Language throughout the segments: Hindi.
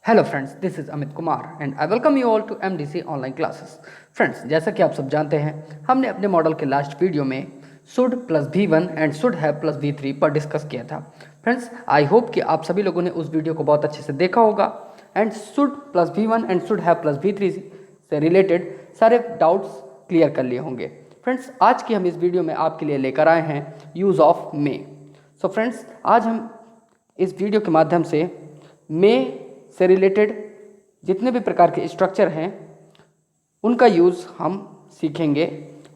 Hello friends, this is Amit Kumar and I welcome you all to MDC online classes. Friends, जैसा कि आप सब जानते हैं, हमने अपने मॉडल के लास्ट वीडियो में should plus V1 and should have plus V3 पर डिस्कस किया था। फ्रेंड्स, आई होप कि आप सभी लोगों ने उस वीडियो को बहुत अच्छे से देखा होगा and should plus V1 and should have plus V3 से रिलेटेड सारे डाउट्स क्लियर कर लिए होंगे। फ्रेंड्स, आज की हम इस वीडियो में आपके लिए लेकर आए हैं use of May. So friends, आज हम इस वीडियो के माध्यम से मे से रिलेटेड जितने भी प्रकार के स्ट्रक्चर हैं उनका यूज़ हम सीखेंगे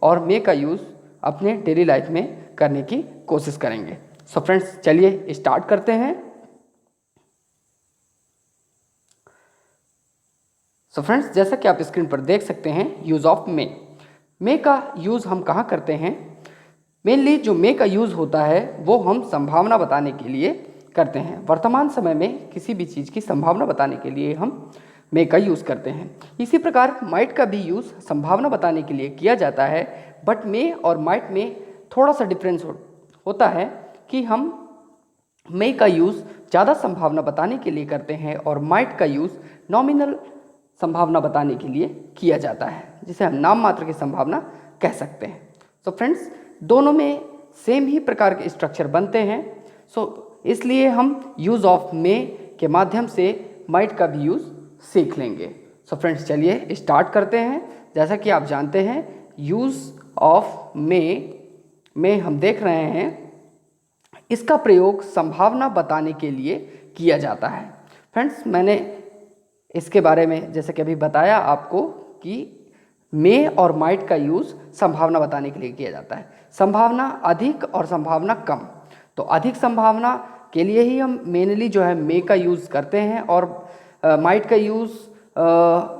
और मे का यूज़ अपने डेली लाइफ में करने की कोशिश करेंगे। सो फ्रेंड्स, चलिए स्टार्ट करते हैं। सो फ्रेंड्स, जैसा कि आप स्क्रीन पर देख सकते हैं, यूज़ ऑफ मे का यूज़ हम कहाँ करते हैं। मेनली जो मे का यूज़ होता है वो हम संभावना बताने के लिए करते हैं। वर्तमान समय में किसी भी चीज़ की संभावना बताने के लिए हम मे का यूज़ करते हैं। इसी प्रकार माइट का भी यूज़ संभावना बताने के लिए किया जाता है, बट मे और माइट में थोड़ा सा डिफरेंस होता है कि हम मे का यूज़ ज़्यादा संभावना बताने के लिए करते हैं और माइट का यूज़ नॉमिनल संभावना बताने के लिए किया जाता है, जिसे हम नाम मात्र की संभावना कह सकते हैं। सो फ्रेंड्स, दोनों में सेम ही प्रकार के स्ट्रक्चर बनते हैं। इसलिए हम यूज़ ऑफ मे के माध्यम से माइट का भी यूज़ सीख लेंगे। सो फ्रेंड्स, चलिए स्टार्ट करते हैं। जैसा कि आप जानते हैं, यूज़ ऑफ मे में हम देख रहे हैं इसका प्रयोग संभावना बताने के लिए किया जाता है। फ्रेंड्स, मैंने इसके बारे में जैसे कि अभी बताया आपको कि मे और माइट का यूज़ संभावना बताने के लिए किया जाता है। संभावना अधिक और संभावना कम। तो अधिक संभावना के लिए ही हम मेनली जो है मे का यूज़ करते हैं और माइट का यूज़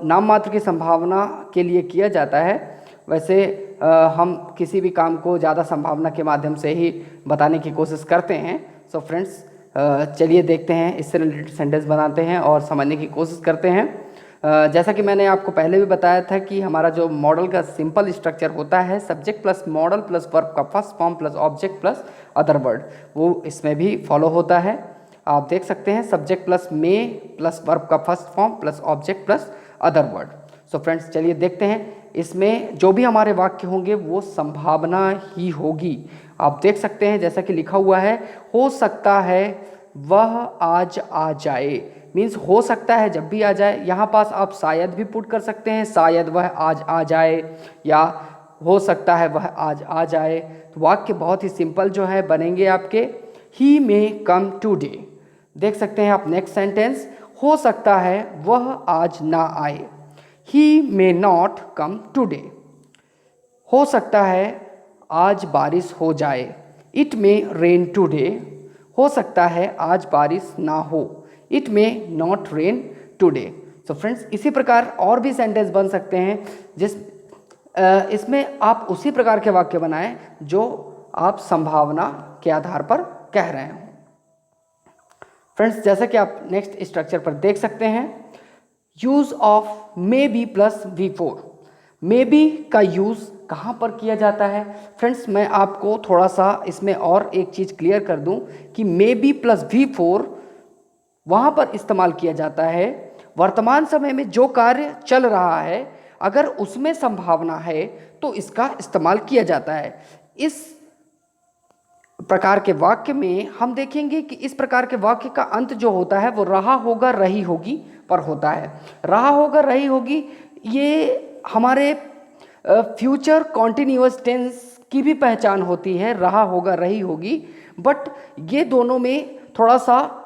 नाम मात्र की संभावना के लिए किया जाता है। वैसे हम किसी भी काम को ज़्यादा संभावना के माध्यम से ही बताने की कोशिश करते हैं। सो फ्रेंड्स, चलिए देखते हैं, इससे रिलेटेड सेंटेंस बनाते हैं और समझने की कोशिश करते हैं। जैसा कि मैंने आपको पहले भी बताया था कि हमारा जो मॉडल का सिंपल स्ट्रक्चर होता है, subject plus modal plus verb का first form plus object plus other word, वो इसमें भी फॉलो होता है। आप देख सकते हैं, सब्जेक्ट प्लस मे प्लस वर्ब का first form plus object plus other word. So friends, चलिए देखते हैं, इसमें जो भी हमारे वाक्य होंगे वो संभावना ही होगी। आप देख सकते हैं, जैसा कि लिखा हुआ है, हो सकता है वह आज आ जाए। मीन्स हो सकता है जब भी आ जाए। यहाँ पास आप शायद भी पुट कर सकते हैं, शायद वह आज आ जाए, या हो सकता है वह आज आ जाए। तो वाक्य बहुत ही सिंपल जो है बनेंगे आपके, ही मे कम टुडे। देख सकते हैं आप नेक्स्ट सेंटेंस, हो सकता है वह आज ना आए, ही मे नॉट कम टुडे। हो सकता है आज बारिश हो जाए, इट मे रेन टुडे। हो सकता है आज बारिश ना हो, it may not rain today. So friends, इसी प्रकार और भी सेंटेंस बन सकते हैं इसमें आप उसी प्रकार के वाक्य बनाएं जो आप संभावना के आधार पर कह रहे हो। फ्रेंड्स, जैसा कि आप नेक्स्ट स्ट्रक्चर पर देख सकते हैं, use of may be plus V4। May be का यूज़ कहाँ पर किया जाता है? फ्रेंड्स, मैं आपको थोड़ा सा इसमें और एक चीज़ क्लियर कर दूं कि मे बी प्लस V4 वहाँ पर इस्तेमाल किया जाता है वर्तमान समय में जो कार्य चल रहा है, अगर उसमें संभावना है तो इसका इस्तेमाल किया जाता है। इस प्रकार के वाक्य में हम देखेंगे कि इस प्रकार के वाक्य का अंत जो होता है वो रहा होगा रही होगी पर होता है। रहा होगा रही होगी, ये हमारे फ्यूचर कॉन्टिन्यूअस टेंस की भी पहचान होती है, रहा होगा रही होगी। बट ये दोनों में थोड़ा सा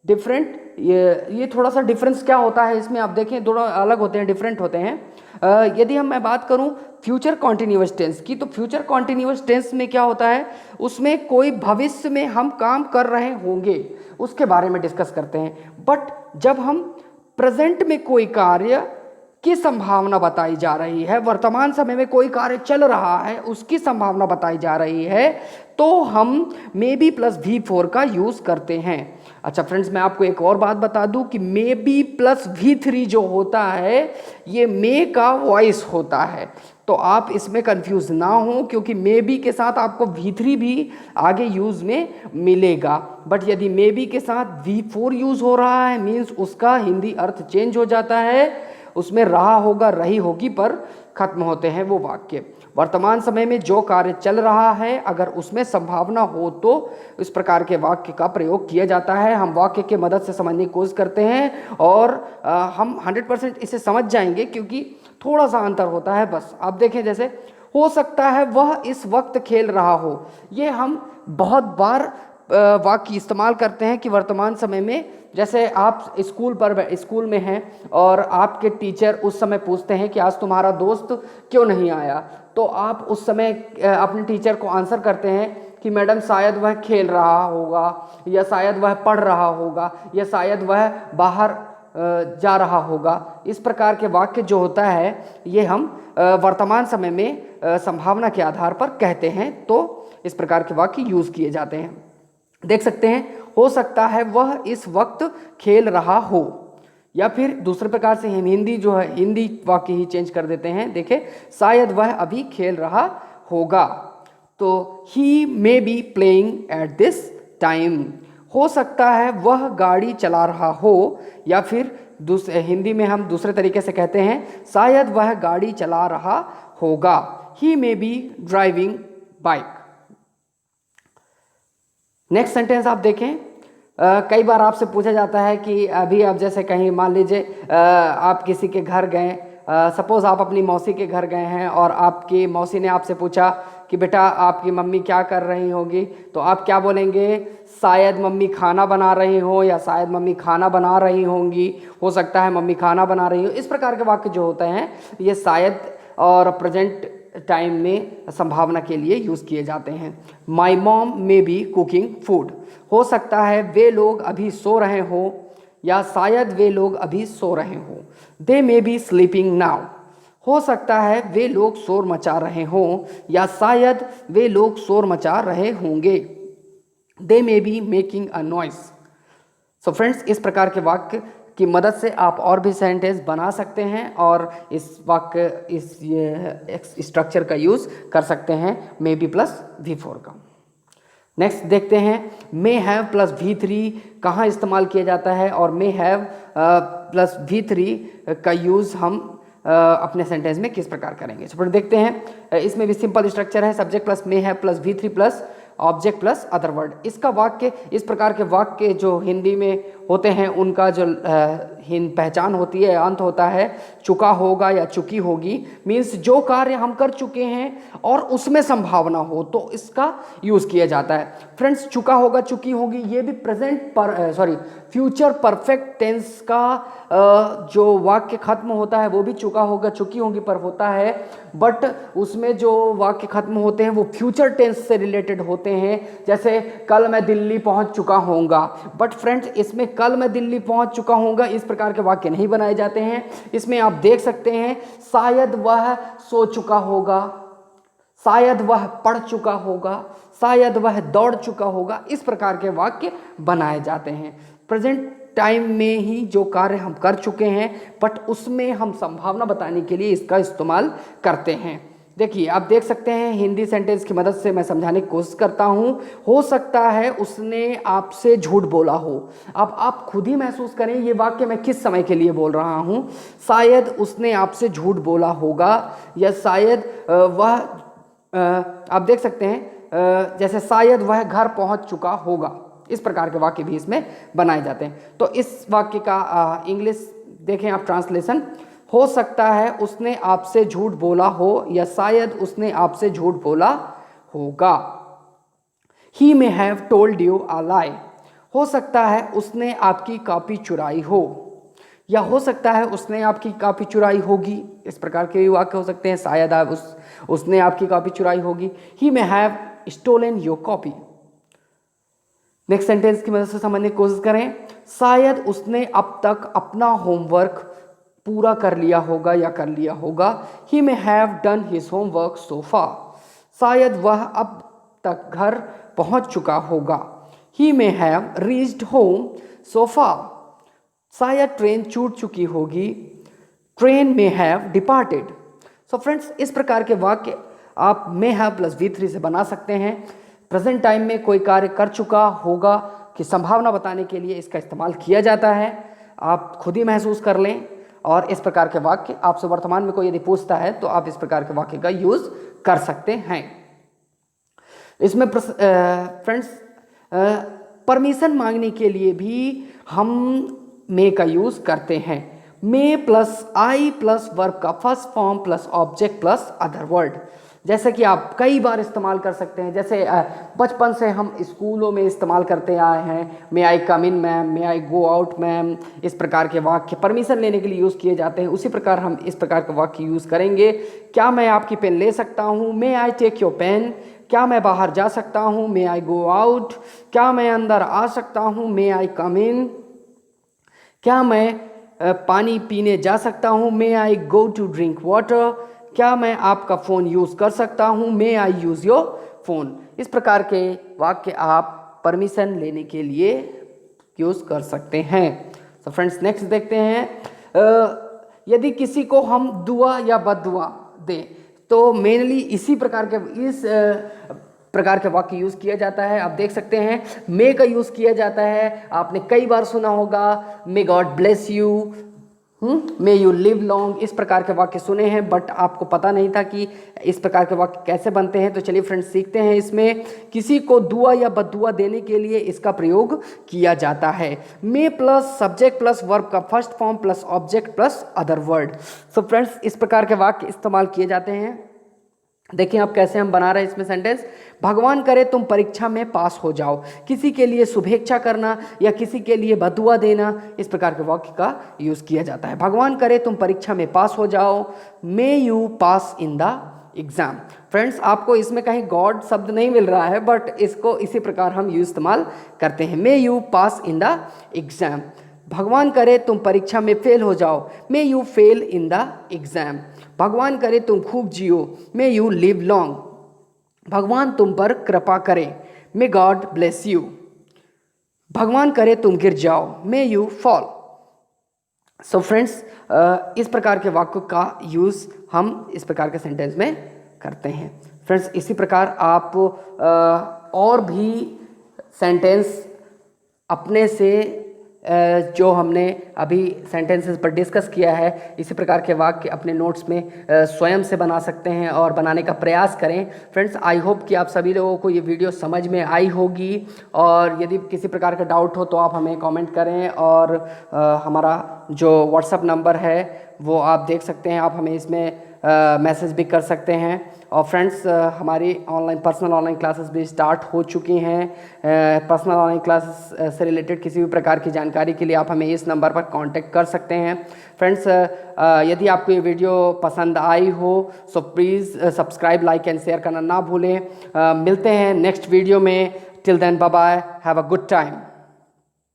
डिफरेंट, ये थोड़ा सा डिफरेंस क्या होता है इसमें आप देखें, दोनों अलग होते हैं, डिफरेंट होते हैं। यदि मैं बात करूं फ्यूचर कॉन्टिन्यूअस टेंस की, तो फ्यूचर कॉन्टिन्यूअस टेंस में क्या होता है, उसमें कोई भविष्य में हम काम कर रहे होंगे उसके बारे में डिस्कस करते हैं। बट जब हम प्रेजेंट में कोई कार्य की संभावना बताई जा रही है, वर्तमान समय में कोई कार्य चल रहा है उसकी संभावना बताई जा रही है, तो हम मे बी प्लस V4 का यूज़ करते हैं। अच्छा फ्रेंड्स, मैं आपको एक और बात बता दूं कि मे बी प्लस V3 जो होता है ये मे का वॉइस होता है। तो आप इसमें कंफ्यूज ना हो, क्योंकि मे बी के साथ आपको V3 भी आगे यूज़ में मिलेगा। बट यदि मे बी के साथ V4 यूज़ हो रहा है मीन्स उसका हिंदी अर्थ चेंज हो जाता है, उसमें रहा होगा रही होगी पर खत्म होते हैं वो वाक्य। वर्तमान समय में जो कार्य चल रहा है अगर उसमें संभावना हो तो इस प्रकार के वाक्य का प्रयोग किया जाता है। हम वाक्य के मदद से समझने की कोशिश करते हैं और हम 100% इसे समझ जाएंगे, क्योंकि थोड़ा सा अंतर होता है बस। आप देखें, जैसे हो सकता है वह इस वक्त खेल रहा हो, ये हम बहुत बार वाक्य इस्तेमाल करते हैं कि वर्तमान समय में, जैसे आप स्कूल में हैं और आपके टीचर उस समय पूछते हैं कि आज तुम्हारा दोस्त क्यों नहीं आया, तो आप उस समय अपने टीचर को आंसर करते हैं कि मैडम शायद वह खेल रहा होगा, या शायद वह पढ़ रहा होगा, या शायद वह बाहर जा रहा होगा। इस प्रकार के वाक्य जो होता है ये हम वर्तमान समय में संभावना के आधार पर कहते हैं, तो इस प्रकार के वाक्य यूज़ किए जाते हैं। देख सकते हैं, हो सकता है वह इस वक्त खेल रहा हो, या फिर दूसरे प्रकार से हम हिंदी जो है हिंदी वाक्य ही चेंज कर देते हैं। देखें, शायद वह अभी खेल रहा होगा, तो he may be playing at this time. हो सकता है वह गाड़ी चला रहा हो, या फिर हिंदी में हम दूसरे तरीके से कहते हैं शायद वह गाड़ी चला रहा होगा, he may be driving bike. Next sentence आप देखें, कई बार आपसे पूछा जाता है कि अभी आप जैसे कहीं मान लीजिए आप किसी के घर गए, सपोज़ आप अपनी मौसी के घर गए हैं और आपकी मौसी ने आपसे पूछा कि बेटा आपकी मम्मी क्या कर रही होगी, तो आप क्या बोलेंगे? शायद मम्मी खाना बना रही हो, या शायद मम्मी खाना बना रही होंगी, हो सकता है मम्मी खाना बना रही हो। इस प्रकार के वाक्य जो होते हैं ये शायद और प्रेजेंट टाइम में संभावना के लिए यूज़ किए जाते हैं। My mom may be cooking food. हो सकता है वे लोग अभी सो रहे हों, या शायद वे लोग अभी सो रहे हों। दे मे बी स्लीपिंग नाउ। हो सकता है वे लोग शोर मचा रहे हों, या शायद वे लोग शोर मचा रहे होंगे। They may be making a noise. So friends, इस प्रकार के वाक्य की मदद से आप और भी सेंटेंस बना सकते हैं और इस वाक्य इस स्ट्रक्चर का यूज़ कर सकते हैं मे बी प्लस V4 का। नेक्स्ट देखते हैं, मे हैव प्लस V3 कहाँ इस्तेमाल किया जाता है, और मे हैव प्लस V3 का यूज़ हम अपने सेंटेंस में किस प्रकार करेंगे। तो देखते हैं, इसमें भी सिंपल स्ट्रक्चर है, subject plus may have plus V3 plus object plus other word. इसका वाक्य, इस प्रकार के वाक्य जो हिंदी में होते हैं उनका जो पहचान होती है, अंत होता है चुका होगा या चुकी होगी। मीन्स जो कार्य हम कर चुके हैं और उसमें संभावना हो तो इसका यूज़ किया जाता है। फ्रेंड्स, चुका होगा चुकी होगी ये भी फ्यूचर परफेक्ट टेंस का जो वाक्य खत्म होता है वो भी चुका होगा चुकी होगी पर होता है, बट उसमें जो वाक्य खत्म होते हैं वो फ्यूचर टेंस से रिलेटेड होते हैं। जैसे कल मैं दिल्ली पहुंच चुका होऊंगा, बट फ्रेंड्स इसमें कल मैं दिल्ली पहुंच चुका होऊंगा इस प्रकार के वाक्य नहीं बनाए जाते हैं। इसमें आप देख सकते हैं शायद वह सो चुका होगा, शायद वह पढ़ चुका होगा, शायद वह दौड़ चुका होगा, इस प्रकार के वाक्य बनाए जाते हैं। प्रेजेंट टाइम में ही जो कार्य हम कर चुके हैं बट उसमें हम संभावना बताने के लिए इसका इस्तेमाल करते हैं। देखिए, आप देख सकते हैं हिंदी सेंटेंस की मदद से मैं समझाने की कोशिश करता हूँ। हो सकता है उसने आपसे झूठ बोला हो। अब आप खुद ही महसूस करें ये वाक्य मैं किस समय के लिए बोल रहा हूँ। शायद उसने आपसे झूठ बोला होगा, या शायद आप देख सकते हैं जैसे शायद वह घर पहुँच चुका होगा, इस प्रकार के वाक्य भी इसमें बनाए जाते हैं। तो इस वाक्य का इंग्लिश देखें आप, ट्रांसलेशन, हो सकता है उसने आपसे झूठ बोला हो, या शायद उसने आपसे झूठ बोला होगा। He may have told you a lie। हो सकता है उसने आपकी कॉपी चुराई हो, या हो सकता है उसने आपकी कॉपी चुराई होगी। इस प्रकार के वाक्य हो सकते हैं। शायद उसने आपकी कॉपी चुराई होगी। He may have stolen your copy। Next sentence की मदद से समझने की कोशिश करें। शायद उसने अब तक अपना होमवर्क पूरा कर लिया होगा या कर लिया होगा। He may have done his homework so far। शायद वह अब तक घर पहुंच चुका होगा। He may have reached home so far। शायद ट्रेन छूट चुकी होगी। Train may have departed। So friends, इस प्रकार के वाक्य आप मे हैव प्लस V3 से बना सकते हैं। प्रेजेंट टाइम में कोई कार्य कर चुका होगा कि संभावना बताने के लिए इसका इस्तेमाल किया जाता है। आप खुद ही महसूस कर लें। और इस प्रकार के वाक्य आपसे वर्तमान में कोई यदि पूछता है तो आप इस प्रकार के वाक्य का यूज कर सकते हैं। इसमें फ्रेंड्स, परमिशन मांगने के लिए भी हम मे का यूज करते हैं। मे प्लस आई प्लस वर्ब का first form plus object plus other word, जैसे कि आप कई बार इस्तेमाल कर सकते हैं। जैसे बचपन से हम स्कूलों में इस्तेमाल करते आए हैं, may I come in ma'am, may I go out ma'am. इस प्रकार के वाक्य परमिशन लेने के लिए यूज़ किए जाते हैं। उसी प्रकार हम इस प्रकार के वाक्य यूज़ करेंगे। क्या मैं आपकी पेन ले सकता हूँ? मे आई टेक योर पेन। क्या मैं बाहर जा सकता हूँ? मे आई गो आउट। क्या मैं अंदर आ सकता हूँ? मे आई कम इन। क्या मैं पानी पीने जा सकता हूँ? मे I go to drink water. क्या मैं आपका फ़ोन यूज़ कर सकता हूँ? मे आई यूज़ योर फ़ोन। इस प्रकार के वाक्य आप परमिशन लेने के लिए यूज़ कर सकते हैं। तो फ्रेंड्स, नेक्स्ट देखते हैं। यदि किसी को हम दुआ या बद्दुआ दें तो मेनली इसी प्रकार के इस प्रकार के वाक्य यूज़ किया जाता है। आप देख सकते हैं मे का यूज़ किया जाता है। आपने कई बार सुना होगा, मे God bless you, may you live long. इस प्रकार के वाक्य सुने हैं, बट आपको पता नहीं था कि इस प्रकार के वाक्य कैसे बनते हैं। तो चलिए फ्रेंड्स, सीखते हैं। इसमें किसी को दुआ या बद्दुआ देने के लिए इसका प्रयोग किया जाता है। मे प्लस सब्जेक्ट प्लस वर्ब का first form plus object plus other word. सो फ्रेंड्स, इस प्रकार के वाक्य इस्तेमाल किए जाते हैं। देखिए आप कैसे हम बना रहे हैं इसमें सेंटेंस। भगवान करे तुम परीक्षा में पास हो जाओ। किसी के लिए शुभेच्छा करना या किसी के लिए बदुआ देना, इस प्रकार के वाक्य का यूज़ किया जाता है। भगवान करे तुम परीक्षा में पास हो जाओ। May you pass in the exam. Friends, आपको इसमें कहीं गॉड शब्द नहीं मिल रहा है, बट इसको इसी प्रकार हम यूज इस्तेमाल करते हैं। May you pass in the exam. भगवान करे तुम परीक्षा में फेल हो जाओ। May you fail in the exam. भगवान करे तुम खूब जियो। May you live long. भगवान तुम पर कृपा करे। May God bless you. भगवान करे तुम गिर जाओ। May you fall. So friends, इस प्रकार के वाक्यों का यूज़ हम इस प्रकार के सेंटेंस में करते हैं। फ्रेंड्स, इसी प्रकार आप और भी सेंटेंस अपने से जो हमने अभी सेंटेंसेस पर डिस्कस किया है, इसी प्रकार के वाक्य अपने नोट्स में स्वयं से बना सकते हैं और बनाने का प्रयास करें। फ्रेंड्स, आई होप कि आप सभी लोगों को ये वीडियो समझ में आई होगी। और यदि किसी प्रकार का डाउट हो तो आप हमें कमेंट करें। और हमारा जो व्हाट्सएप नंबर है वो आप देख सकते हैं। आप हमें इसमें मैसेज भी कर सकते हैं। और फ्रेंड्स, हमारी पर्सनल ऑनलाइन क्लासेस भी स्टार्ट हो चुकी हैं। पर्सनल ऑनलाइन क्लासेस से रिलेटेड किसी भी प्रकार की जानकारी के लिए आप हमें इस नंबर पर कांटेक्ट कर सकते हैं। फ्रेंड्स, यदि आपको ये वीडियो पसंद आई हो so please subscribe, like and share करना ना भूलें। मिलते हैं नेक्स्ट वीडियो में। Till then, bye bye, have a good time.